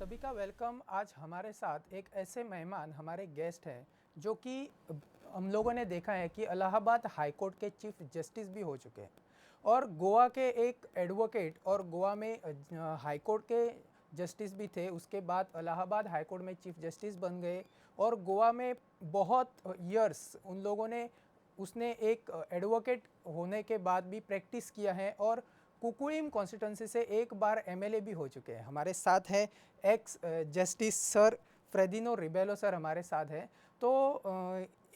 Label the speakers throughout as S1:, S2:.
S1: सभी का वेलकम। आज हमारे साथ एक ऐसे मेहमान हमारे गेस्ट हैं जो कि हम लोगों ने देखा है कि इलाहाबाद हाई कोर्ट के चीफ जस्टिस भी हो चुके हैं और गोवा के एक एडवोकेट और गोवा में हाई कोर्ट के जस्टिस भी थे। उसके बाद इलाहाबाद हाई कोर्ट में चीफ जस्टिस बन गए और गोवा में बहुत ईयर्स उन लोगों ने उसने एक एडवोकेट होने के बाद भी प्रैक्टिस किया है और कुकुइम कॉन्स्टिट्यूंसी से एक बार एमएलए भी हो चुके हैं। हमारे साथ है ex justice sir Ferdino Rebello sir हमारे साथ हैं। तो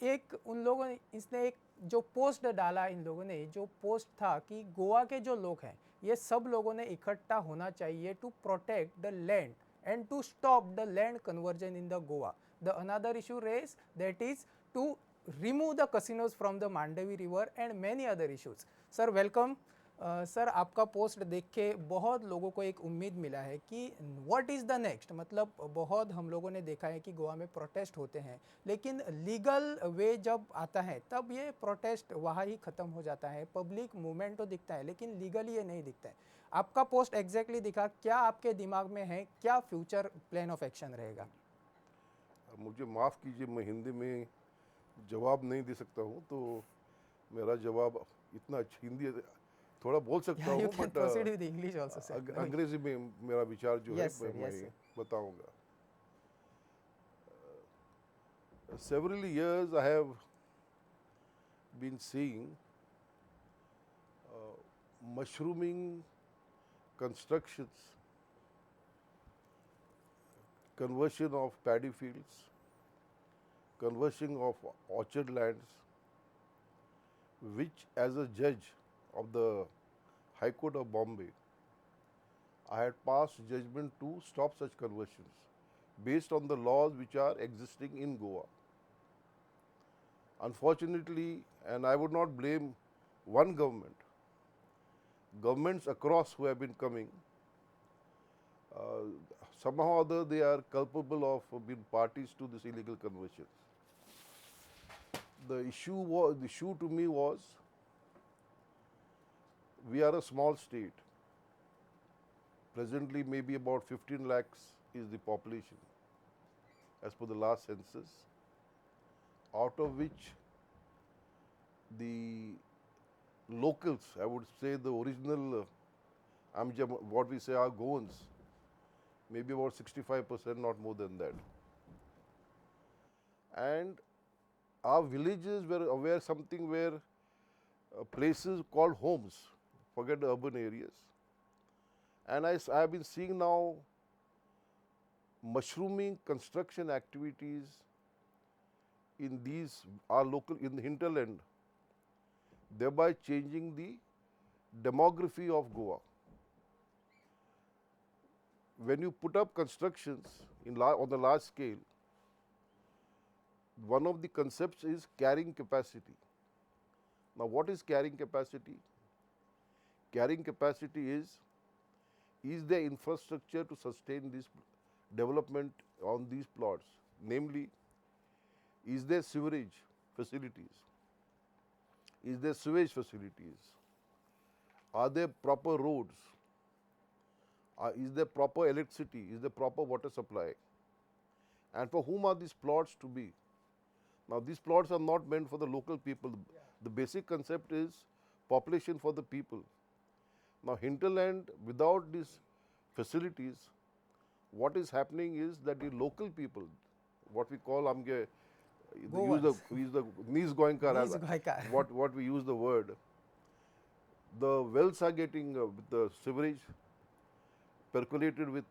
S1: एक उन लोगों ने इसने एक जो पोस्ट डाला, इन लोगों ने जो पोस्ट था कि गोवा के जो लोग हैं ये सब लोगों ने इकट्ठा होना चाहिए to protect the land and to stop the land conversion in the Goa. The another issue raised, that is to remove the casinos from the Mandavi river and many other issues. Sir, welcome. Sir आपका post देख के बहुत लोगों को एक उम्मीद मिला है कि व्हाट इज़ द नेक्स्ट। मतलब बहुत हम लोगों ने देखा है कि गोवा में प्रोटेस्ट होते हैं लेकिन लीगल वे जब आता है तब ये प्रोटेस्ट वहाँ ही ख़त्म हो जाता है। पब्लिक मूवमेंट तो दिखता है लेकिन लीगली ये नहीं दिखता है। आपका पोस्ट एग्जैक्टली दिखा, क्या आपके दिमाग में है, क्या फ्यूचर प्लान ऑफ एक्शन रहेगा?
S2: मुझे माफ़ कीजिए, मैं हिंदी में जवाब नहीं दे सकता हूँ, तो मेरा जवाब इतना हिंदी थोड़ा बोल सकता
S1: या यू
S2: हूँ,
S1: can
S2: but
S1: proceed with English also sir.
S2: अंग्रेजी में मेरा विचार जो है
S1: यस सर, यस
S2: मैं
S1: सर।
S2: बताऊँगा। Several years I have been seeing mushrooming constructions, conversion of paddy fields, conversion of orchard lands, which as a judge of the High Court of Bombay, I had passed judgment to stop such conversions based on the laws which are existing in Goa. Unfortunately, and I would not blame one government, governments across who have been coming, uh, somehow or other they are culpable of being parties to this illegal conversions. The issue to me was, we are a small state. Presently, maybe about 15 lakhs is the population as per the last census, out of which the locals, I would say the original, what we say are Goans, maybe about 65%, not more than that. And our villages were something where places called homes, forget the urban areas. And I have been seeing now mushrooming construction activities in these, our local, in the hinterland, thereby changing the demography of Goa. When you put up constructions on the large scale, one of the concepts is carrying capacity. Now, what is carrying capacity? Carrying capacity is there infrastructure to sustain this development on these plots? Namely, is there sewerage facilities? Is there sewage facilities? Are there proper roads? Is there proper electricity? Is there proper water supply? And for whom are these plots to be? Now, these plots are not meant for the local people. The basic concept is population for the people. Now, hinterland without these facilities, what is happening is that the local people, what we call
S1: Goans.
S2: use the knees going
S1: Knees goikar.
S2: what we use the word, the wells are getting with the sewerage percolated with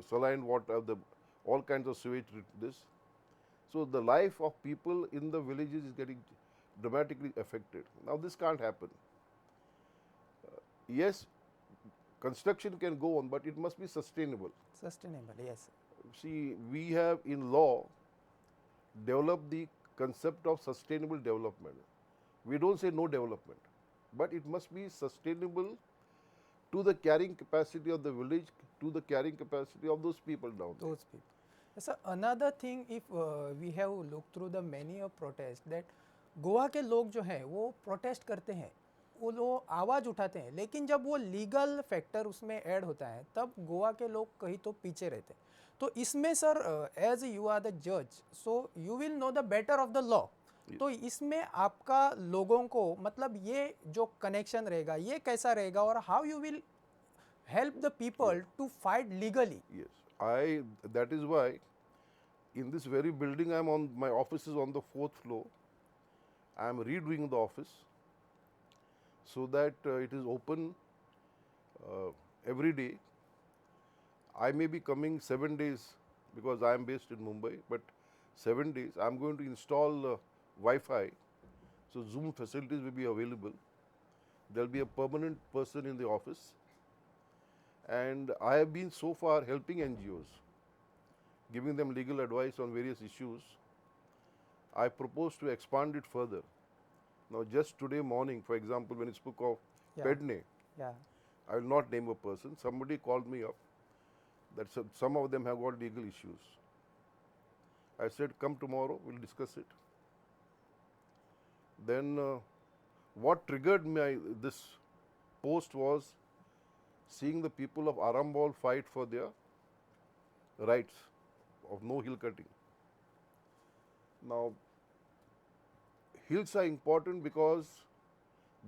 S2: saline water, all kinds of sewage. So the life of people in the villages is getting dramatically affected. Now this can't happen. Yes, construction can go on, but it must be sustainable.
S1: Sustainable, yes.
S2: See, we have in law developed the concept of sustainable development. We don't say no development, but it must be sustainable to the carrying capacity of the village, to the carrying capacity of those people down there.
S1: Those people. So another thing, if we have looked through the many of protest, that Goa के लोग जो हैं वो protest करते हैं वो लोग आवाज़ उठाते हैं, लेकिन जब वो लीगल फैक्टर उसमें ऐड होता है तब गोवा के लोग कहीं तो पीछे रहते हैं। तो इसमें sir, as you are the जज, so you will know the better of the law. तो इसमें आपका लोगों को मतलब ये जो कनेक्शन रहेगा ये कैसा रहेगा, और how you will help the people to fight legally?
S2: Yes, that is why in this very building my office is on the 4th floor. I am redoing the office so that it is open every day. I may be coming 7 days because I am based in Mumbai, but 7 days I am going to install Wi-Fi, so Zoom facilities will be available. There will be a permanent person in the office, and I have been so far helping NGOs, giving them legal advice on various issues. I propose to expand it further. Now, just today morning, for example, when it spoke of
S1: Yeah.
S2: Pedne,
S1: Yeah.
S2: I will not name a person, somebody called me up that some of them have got legal issues. I said, come tomorrow, we'll discuss it. Then what triggered this post was seeing the people of Arambol fight for their rights of no hill cutting. Now, hills are important because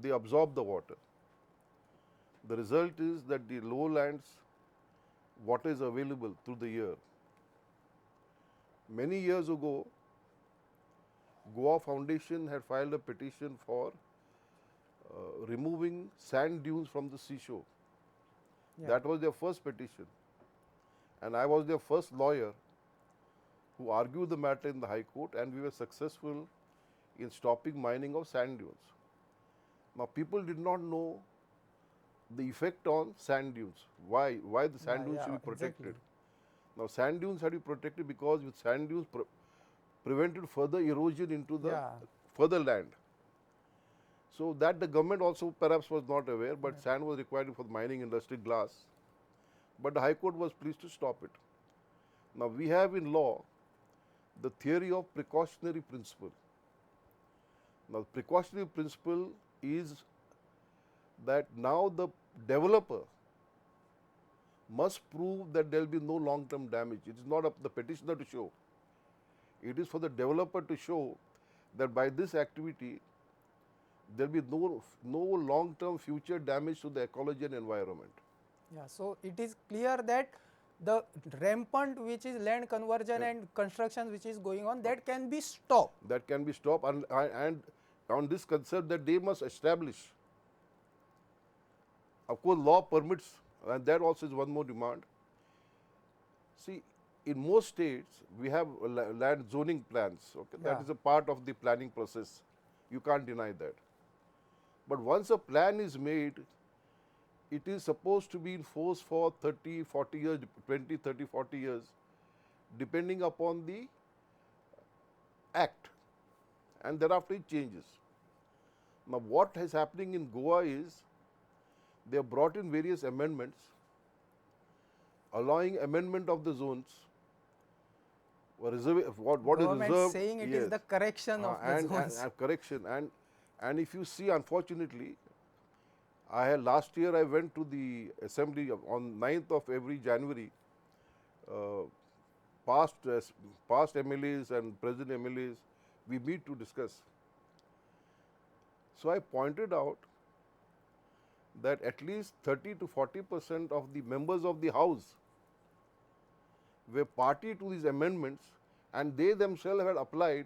S2: they absorb the water. The result is that the lowlands, water is available through the year. Many years ago, Goa Foundation had filed a petition for removing sand dunes from the seashore.
S1: Yeah.
S2: That was their first petition. And I was their first lawyer who argued the matter in the High Court, and we were successful in stopping mining of sand dunes. Now, people did not know the effect on sand dunes. Why the sand dunes should be protected.
S1: Exactly.
S2: Now, sand dunes had to be protected because with sand dunes prevented further erosion into the further land. So that the government also perhaps was not aware, but sand was required for the mining industry, glass. But the High Court was pleased to stop it. Now, we have in law the theory of precautionary principle. Now, the precautionary principle is that now the developer must prove that there will be no long-term damage. It is not up to the petitioner to show. It is for the developer to show that by this activity there will be no long-term future damage to the ecology and environment.
S1: Yeah, so it is clear that the rampant which is land conversion and construction which is going on, that can be stopped.
S2: That can be stopped, and on this concept that they must establish. Of course, law permits, and that also is one more demand. See, in most states, we have land zoning plans. Okay, that is a part of the planning process. You can't deny that. But once a plan is made, it is supposed to be in force for 30, 40 years, 20, 30, 40 years, depending upon the act, and thereafter it changes. Now, what is happening in Goa is they have brought in various amendments, allowing amendment of the zones. What is
S1: Government
S2: reserved?
S1: saying it is the correction of the zones.
S2: And correction, and if you see, unfortunately, last year I went to the assembly on 9th of every January. Past MLAs and present MLAs, we meet to discuss. So I pointed out that at least 30 to 40% of the members of the House were party to these amendments, and they themselves had applied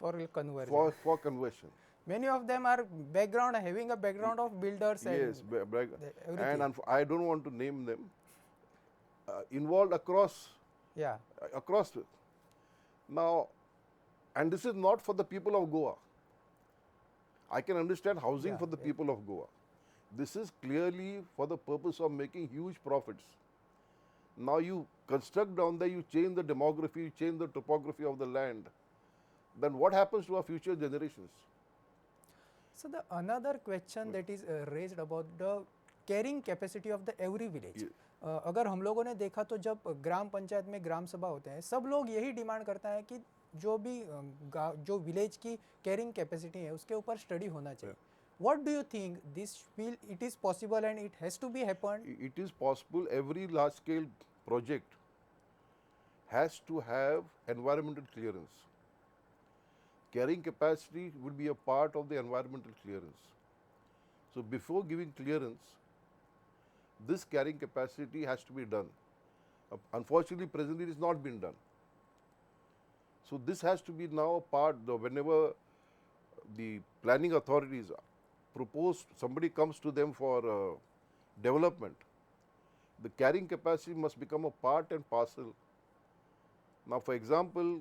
S1: for conversion.
S2: For conversion.
S1: Many of them are having a background of builders.
S2: Yes,
S1: and
S2: and I don't want to name them. Involved across.
S1: Yeah.
S2: Across. Now, and this is not for the people of Goa. I can understand housing for the people of Goa. This is clearly for the purpose of making huge profits. Now you construct down there, you change the demography, you change the topography of the land. Then what happens to our future generations?
S1: So the another question that is raised about the carrying capacity of the every village. अगर हम लोगों ने देखा तो जब ग्राम पंचायत में ग्राम सभा होते हैं, सब लोग यही डिमांड करता है कि जो भी जो विलेज की कैरिंग कैपेसिटी है उसके ऊपर स्टडी होना चाहिए. What do you think this will it is possible and it has to be happened?
S2: It is possible. Every large scale project has to have environmental clearance. Carrying capacity would be a part of the environmental clearance. So before giving clearance, this carrying capacity has to be done. Unfortunately, presently it is not been done. So this has to be now a part, whenever the planning authorities propose, somebody comes to them for development, the carrying capacity must become a part and parcel. Now, for example,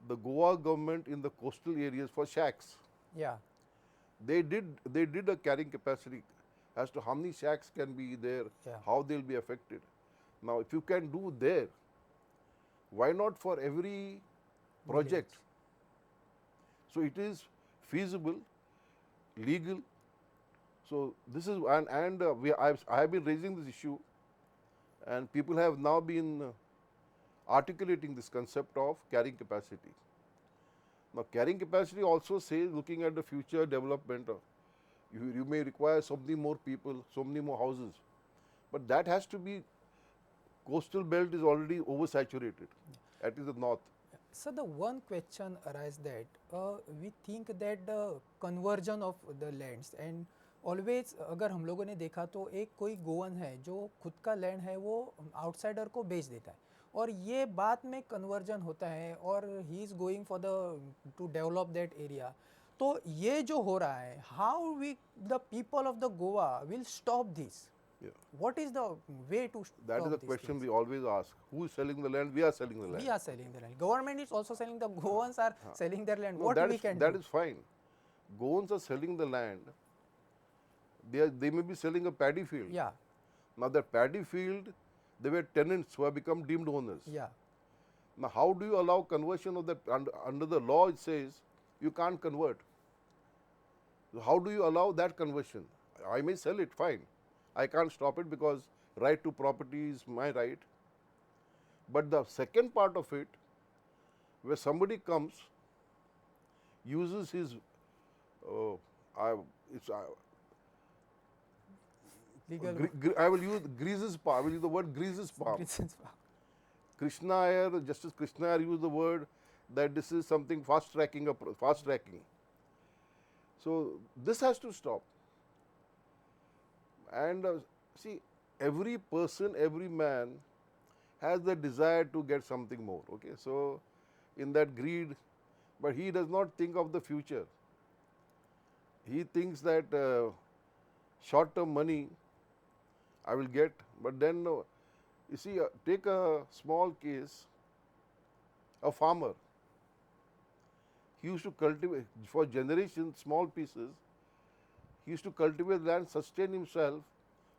S2: the Goa government in the coastal areas for shacks,
S1: Yeah,
S2: they did a carrying capacity as to how many shacks can be there,
S1: yeah,
S2: how they'll be affected. Now, if you can do there, why not for every project?
S1: village.
S2: So it is feasible, legal. So this is and I have been raising this issue, and people have now been articulating this concept of carrying capacity. Now, carrying capacity also says, looking at the future development, you may require so many more people, so many more houses, but that has to be, coastal belt is already oversaturated, at least the north.
S1: So the one question arises that we think that the conversion of the lands and always अगर हम लोगों ने देखा तो एक कोई गोवन है जो खुद का लैंड है वो आउटसाइडर को बेच देता है और ये बाद में कन्वर्जन होता है और he is going for the to develop that area. तो ये जो हो रहा है, how we the people of the Goa will stop this?
S2: Yeah.
S1: What is the way to stop
S2: That is the
S1: these
S2: question
S1: things?
S2: we always ask. Who is selling the land? We are selling the land.
S1: We are selling the land. Government is also selling. The Goans are selling their land.
S2: No,
S1: What
S2: that
S1: we
S2: is
S1: can
S2: that
S1: do?
S2: is fine. Goans are selling the land. They may be selling a paddy field.
S1: Yeah,
S2: Now that paddy field, they were tenants who have become deemed owners.
S1: yeah,
S2: Now how do you allow conversion of that? Under the law it says you can't convert. So how do you allow that conversion? I may sell it, fine. I can't stop it because right to property is my right. But the second part of it, where somebody comes, uses his, it's,
S1: legal.
S2: I will use greases palm. I will use the word greases palm.
S1: reasons.
S2: Krishna Iyer, Justice Krishna Iyer used the word that this is something fast tracking. So this has to stop. And see, every person, every man has the desire to get something more. Okay, so in that greed, but he does not think of the future. He thinks that short-term money I will get, but then you see, take a small case, a farmer. He used to cultivate for generations small pieces. He used to cultivate land, sustain himself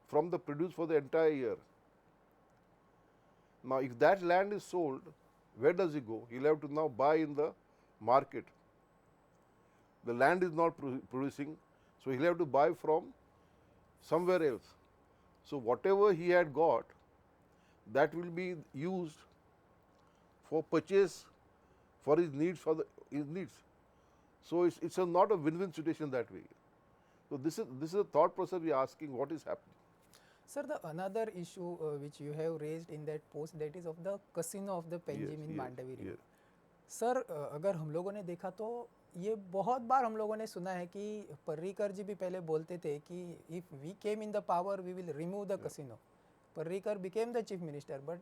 S2: from the produce for the entire year. Now, if that land is sold, where does he go? He'll have to now buy in the market. The land is not producing, so he'll have to buy from somewhere else. So whatever he had got, that will be used for purchase for his needs, his needs. So it's not a win-win situation that way. So this is a thought process we are asking, what is happening.
S1: Sir, the another issue which you have raised in that post, that is of the casino of the Panjim in Mandavi River.
S2: yes.
S1: Sir अगर हम लोगों ने देखा तो ये बहुत बार हम लोगों ने सुना है कि पर्रिकर जी भी पहले बोलते थे कि if we came in the power we will remove the casino. Parrikar became the chief minister but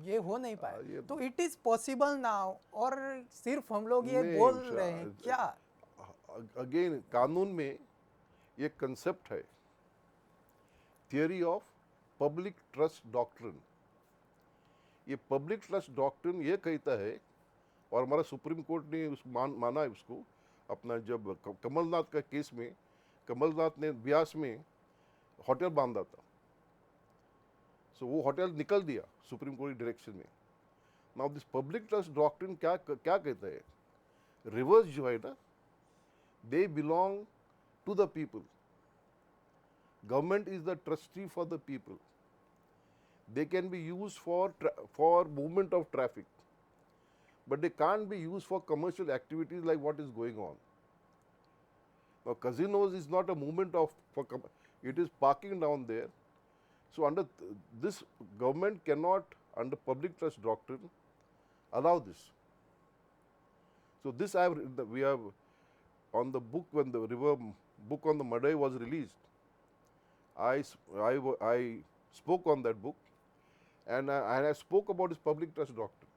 S1: ये हो नहीं पाया. तो इट इज पॉसिबल नाउ और सिर्फ हम लोग ये
S2: नहीं,
S1: बोल रहे हैं क्या?
S2: अगेन कानून में ये कंसेप्ट है, theory of public trust doctrine. ये पब्लिक ट्रस्ट डॉक्ट्रिन ये कहता है, और हमारा सुप्रीम कोर्ट ने माना है उसको. अपना जब कमलनाथ का केस में, कमलनाथ ने ब्यास में होटल बांधा था, सो वो होटल निकल दिया सुप्रीम कोर्ट की डायरेक्शन में. Now this public trust doctrine क्या कहता है, रिवर्स जो है ना, they belong to the people. Government is the trustee for the people. They can be used for movement of traffic, but they can't be used for commercial activities like what is going on. Now, casinos is not a movement of, it is parking down there. So, under this government cannot, under public trust doctrine, allow this. So, this I have, we have on the book, when the river book on the Madai was released, I spoke on that book, and I spoke about this public trust doctrine.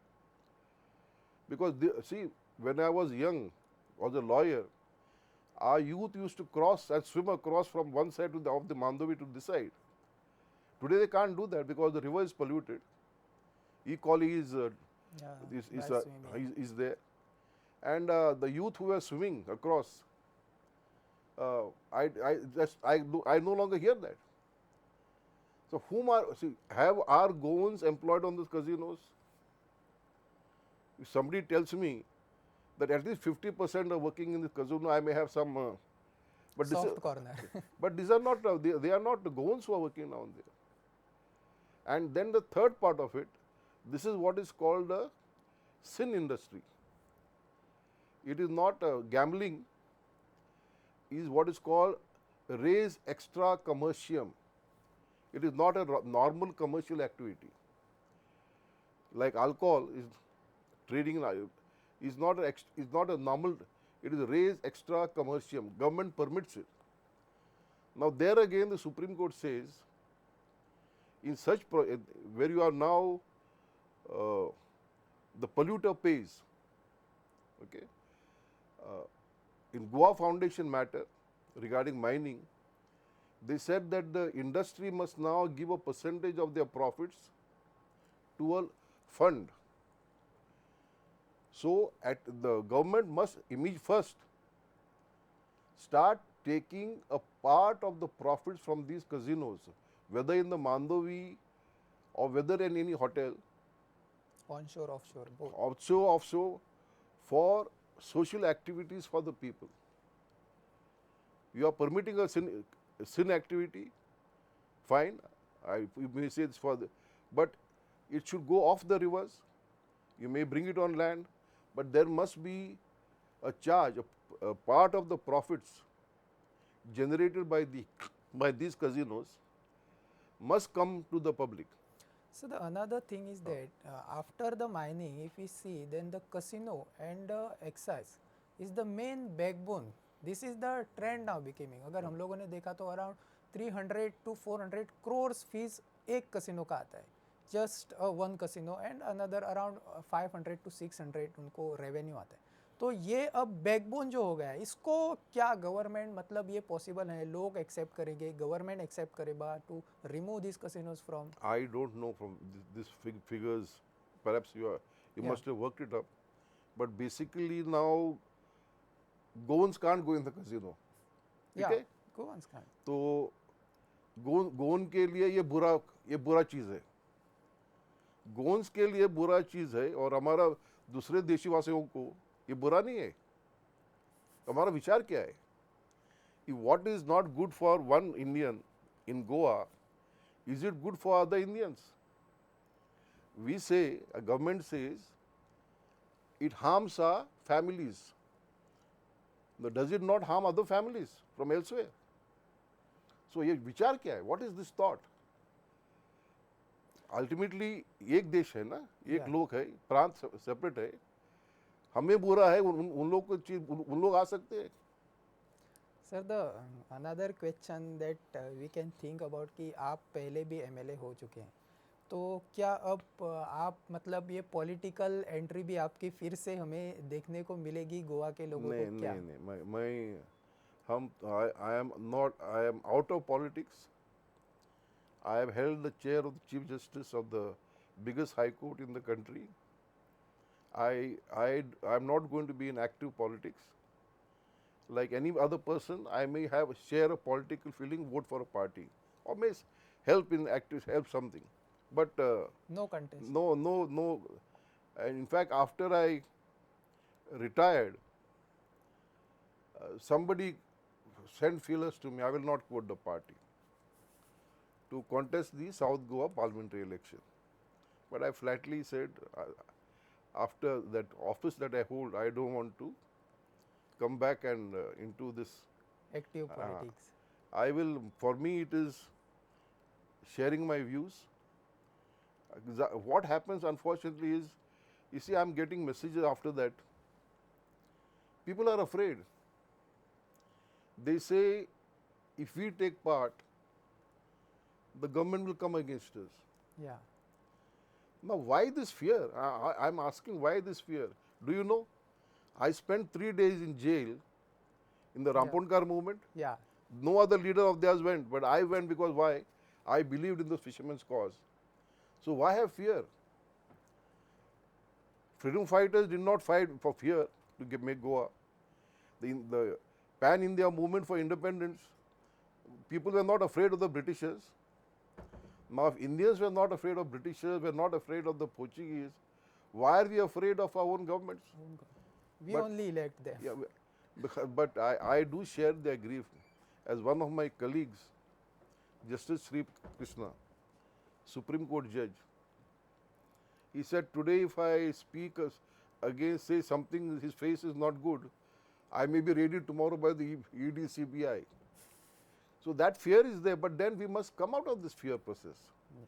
S2: Because see, when I was young, was a lawyer, our youth used to cross and swim across from one side to of the Mandovi to this side. Today they can't do that because the river is polluted. E. coli is there, and the youth who were swimming across, I no longer hear that. So whom are, see, have our Goans employed on these casinos? If somebody tells me that at least 50% are working in this casino, I may have some. But
S1: soft corner.
S2: but these are not. They are not the Goans who are working down there. And then the third part of it, this is what is called a sin industry. It is not gambling. Is what is called res extra commercium. It is not a normal commercial activity. Like alcohol is trading is not a normal. It is res extra commercium. Government permits it. Now there again the Supreme Court says, in such where you are now, the polluter pays. Okay. In Goa Foundation matter regarding mining, they said that the industry must now give a percentage of their profits to a fund. So, at the government must first start taking a part of the profits from these casinos, whether in the Mandovi or whether in any hotel,
S1: Onshore, offshore, both.
S2: offshore, for social activities for the people. You are permitting a sin activity, fine, you may say it's for the, but it should go off the rivers. You may bring it on land, but there must be a charge, a part of the profits generated by these casinos must come to the public.
S1: So the another thing is that after the mining, if we see, then the casino and excise is the main backbone. This is the trend now becoming. अगर हम लोगों ने देखा तो around 300 to 400 crores fees एक casino का आता है. Just one casino and another around 500 to 600 उनको revenue आता है. तो ये अब बैकबोन जो हो गया है, इसको क्या गवर्नमेंट, मतलब ये पॉसिबल है, लोग एक्सेप्ट करेंगे, गवर्नमेंट एक्सेप्ट करेगा to remove this casinos from?
S2: I don't know from this figures. Perhaps you must have worked it up, but basically now Goans can't go in the casino.
S1: Yeah,
S2: ठीक है?
S1: Goans can't.
S2: तो गोन के लिए ये बुरा चीज़ है. गोन्स के लिए बुरा चीज़ है और हमारा दूसरे देशवासियों को ये बुरा नहीं है. हमारा विचार क्या है? What is not good for one Indian in Goa, is it good for other Indians? We say, a government says, it harms our families. But does it not harm other families from elsewhere? So ये विचार क्या है? What is this thought? Ultimately एक देश है ना, एक लोग है, प्रांत सेपरेट है. हमें बुरा है, उन लोग को चीज, उन लोग आ सकते हैं.
S1: Sir the another question that we can think about कि आप पहले भी एमएलए हो चुके हैं, तो क्या अब आप, मतलब ये पॉलिटिकल एंट्री भी आपकी फिर से हमें देखने को मिलेगी गोवा के लोगों को? क्या
S2: नहीं, I am out of politics. I have held the chair of the Chief Justice of the biggest High Court in the country. I am not going to be in active politics. Like any other person, I may share a political feeling, vote for a party, or may help something. But
S1: no contest.
S2: No. And in fact, after I retired, somebody sent feelers to me. I will not quote the party to contest the South Goa parliamentary election. But I flatly said, after that office that I hold, I don't want to come back and into this
S1: Active politics.
S2: I will, for me, it is sharing my views. What happens, unfortunately, is you see, I'm getting messages after that. People are afraid. They say, if we take part, the government will come against us.
S1: Yeah.
S2: Now, why this fear? I'm asking, why this fear? Do you know? I spent 3 days in jail in the Ramponkar movement.
S1: Yeah.
S2: No other leader of theirs went, but I went because why? I believed in the fishermen's cause. So why have fear? Freedom fighters did not fight for fear to make Goa. The Pan-India movement for independence, people were not afraid of the Britishers. Now, if Indians were not afraid of Britishers, were not afraid of the Portuguese, why are we afraid of our own governments?
S1: We
S2: But-
S1: only elect them.
S2: Yeah, but I do share their grief. As one of my colleagues, Justice Sri Krishna, Supreme Court judge, he said, today if I speak against, say something, his face is not good, I may be raided tomorrow by the ED, CBI. So that fear is there, but then we must come out of this fear process.
S1: Yes.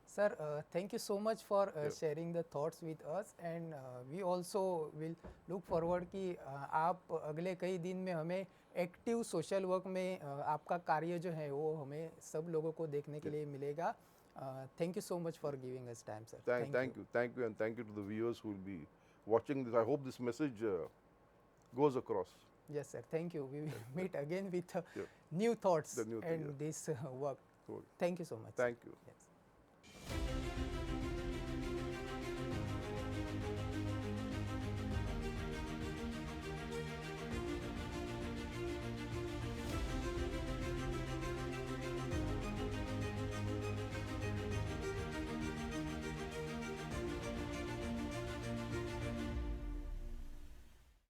S1: Sir, thank you so much for
S2: Yeah.
S1: sharing the thoughts with us, and we also will look forward कि आप अगले कई दिन में हमें active social work में आपका कार्य जो है वो हमें सब लोगों को देखने के लिए मिलेगा. Thank you so much for giving us time, sir.
S2: Thank you, and thank you to the viewers who will be watching this. I hope this message goes across.
S1: Yes, sir. Thank you. We will meet again with
S2: Yeah.
S1: new thoughts
S2: The new thing,
S1: and
S2: yeah.
S1: this work.
S2: Cool.
S1: Thank you so much.
S2: Thank you.
S1: Yes.